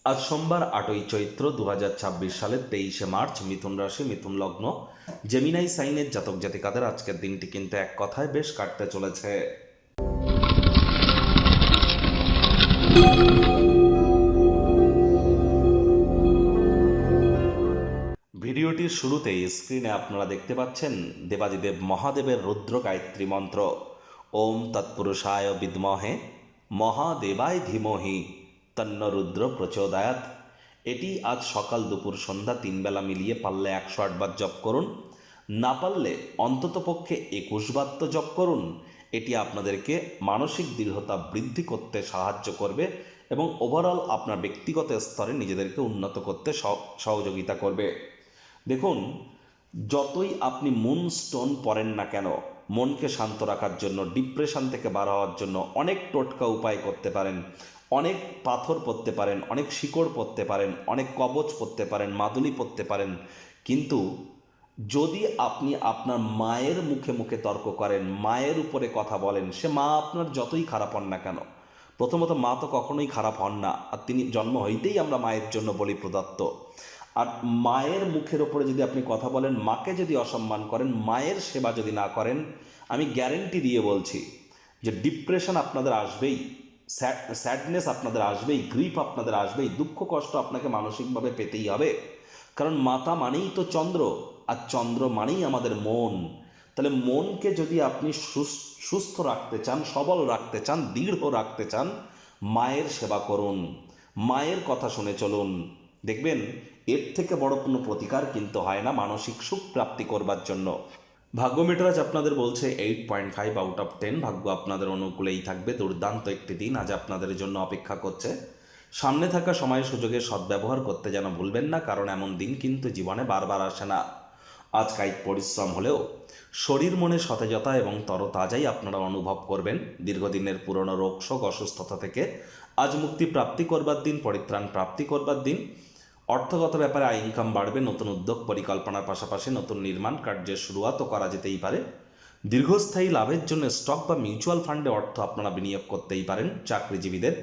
আজ সোমবার 8ই চৈত্র 2026 সালের 23শে মার্চ। মিথুন রাশি, মিথুন লগ্ন, জেমিনাই সাইনের জাতক জাতিকাদের আজকের দিনটি কিন্তু এক কথায় বেশ কাটতে চলেছে। ভিডিওটির শুরুতেই স্ক্রিনে আপনারা দেখতে পাচ্ছেন দেবাদিদেব মহাদেবের রুদ্র গায়ত্রী মন্ত্র। ওম তৎপুরুষায় বিদ্মহে মহাদেবায় ধীমহি তন্ন রুদ্র প্রচোদয়াৎ। এটি আজ সকাল দুপুর সন্ধ্যা 3 বেলা মিলিয়ে পারলে 108 বার জপ করুন, না পারলে অন্ততপক্ষে 21 বার তো জপ করুন। এটি আপনাদেরকে মানসিক দৃঢ়তা বৃদ্ধি করতে সাহায্য করবে এবং ওভারঅল আপনার ব্যক্তিগত স্তরে নিজেদেরকে উন্নত করতে সহযোগিতা করবে। দেখুন, যতই আপনি মুন স্টোন পড়েন না কেন, মনকে শান্ত রাখার জন্য, ডিপ্রেশন থেকে বার হওয়ার জন্য অনেক টোটকা উপায় করতে পারেন। অনেক পাথর পরতে পারেন, অনেক শিকড় পরতে পারেন, অনেক কবচ পরতে পারেন, মাদুলি পরতে পারেন, কিন্তু যদি আপনি আপনার মায়ের মুখে মুখে তর্ক করেন, মায়ের উপরে কথা বলেন, সে মা আপনার যতই খারাপ হন না কেন, প্রথমত মা তো কখনোই খারাপ হন না, আর তিনি জন্ম হইতেই আমরা মায়ের জন্য বলি প্রদত্ত। আর মায়ের মুখের ওপরে যদি আপনি কথা বলেন, মাকে যদি অসম্মান করেন, মায়ের সেবা যদি না করেন, আমি গ্যারেন্টি দিয়ে বলছি যে ডিপ্রেশন আপনাদের আসবেই, স্যাডনেস আপনাদের আসবেই, গ্রিফ আপনাদের আসবেই, দুঃখ কষ্ট আপনাকে মানসিকভাবে পেতেই হবে। কারণ মাতা মানেই তো চন্দ্র, আর চন্দ্র মানেই আমাদের মন। তাহলে মনকে যদি আপনি সুস্থ রাখতে চান, সবল রাখতে চান, দৃঢ় রাখতে চান, মায়ের সেবা করুন, মায়ের কথা শুনে চলুন। দেখবেন এর থেকে বড় কোনো প্রতিকার কিন্তু হয় না মানসিক সুখ প্রাপ্তি করবার জন্য। ভাগ্য মিটারাজ আপনাদের বলছে 8.5 আউট অফ 10। ভাগ্য আপনাদের অনুকূলেই থাকবে। দুর্দান্ত একটি দিন আজ আপনাদের জন্য অপেক্ষা করছে। সামনে থাকা সময় সুযোগের সদ্ব্যবহার করতে যেন ভুলবেন না, কারণ এমন দিন কিন্তু জীবনে বারবার আসে না। আজ কায়িক পরিশ্রম হলেও শরীর মনে সতেজতা এবং তরতাজাই আপনারা অনুভব করবেন। দীর্ঘদিনের পুরনো রোগ শোক অসুস্থতা থেকে আজ মুক্তি প্রাপ্তি করবার দিন, পরিত্রাণ প্রাপ্তি করবার দিন। অর্থগত ব্যাপারে আয় ইনকাম বাড়বে। নতুন উদ্যোগ পরিকল্পনার পাশাপাশি নতুন নির্মাণ কার্যের শুরুয়াতও করা যেতেই পারে। দীর্ঘস্থায়ী লাভের জন্য স্টক বা মিউচুয়াল ফান্ডে অর্থ আপনারা বিনিয়োগ করতেই পারেন। চাকরিজীবীদের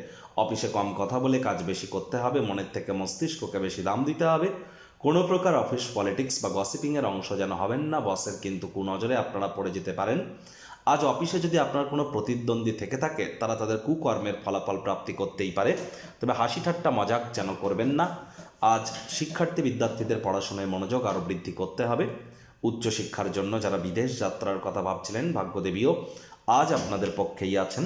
অফিসে কম কথা বলে কাজ বেশি করতে হবে, মনের থেকে মস্তিষ্ককে বেশি দাম দিতে হবে। কোনো প্রকার অফিস পলিটিক্স বা গসিপিংয়ের অংশ যেন হবেন না, বসের কিন্তু কুনজরে আপনারা পড়ে যেতে পারেন। আজ অফিসে যদি আপনার কোনো প্রতিদ্বন্দ্বী থেকে থাকে, তারা তাদের কুকর্মের ফলাফল প্রাপ্তি করতেই পারে, তবে হাসি ঠাট্টা মজাক যেন করবেন না। আজ শিক্ষার্থী বিদ্যার্থীদের পড়াশোনায় মনোযোগ আরও বৃদ্ধি করতে হবে। উচ্চশিক্ষার জন্য যারা বিদেশ যাত্রার কথা ভাবছিলেন, ভাগ্যদেবীও আজ আপনাদের পক্ষেই আছেন।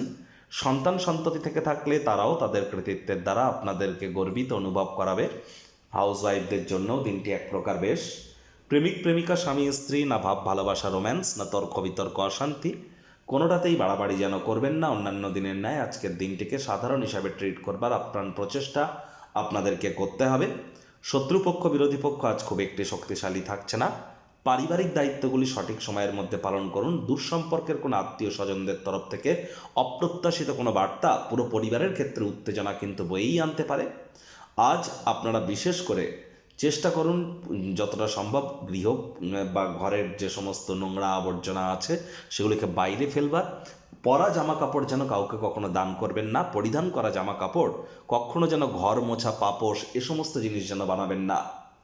সন্তান সন্ততি থেকে থাকলে তারাও তাদের কৃতিত্বের দ্বারা আপনাদেরকে গর্বিত অনুভব করাবে। হাউসওয়াইফদের জন্যও দিনটি এক প্রকার বেশ। প্রেমিক প্রেমিকা স্বামী স্ত্রী, না ভাব ভালোবাসা রোম্যান্স, না তর্ক বিতর্ক অশান্তি, কোনোটাতেই বাড়াবাড়ি যেন করবেন না। অন্যান্য দিনের ন্যায় আজকের দিনটিকে সাধারণ হিসাবে ট্রিট করবার আপ্রাণ প্রচেষ্টা আপনাদেরকে করতে হবে। শত্রুপক্ষ বিরোধী পক্ষ আজ খুব একটি শক্তিশালী থাকছে না। পারিবারিক দায়িত্বগুলি সঠিক সময়ের মধ্যে পালন করুন। দূরসম্পর্কের কোনো আত্মীয় স্বজনদের তরফ থেকে অপ্রত্যাশিত কোনো বার্তা পুরো পরিবারের ক্ষেত্রে উত্তেজনা কিন্তু বয়েই আনতে পারে। আজ আপনারা বিশেষ করে চেষ্টা করুন যতটা সম্ভব গৃহ বা ঘরের যে সমস্ত নোংরা আবর্জনা আছে সেগুলিকে বাইরে ফেলবার। পরা জামা কাপড় যেন কাউকে কখনো দান করবেন না। পরিধান করা জামা কাপড় কখনো যেন ঘর মোছা, পাপোশ এ সমস্ত জিনিস যেন বানাবেন না।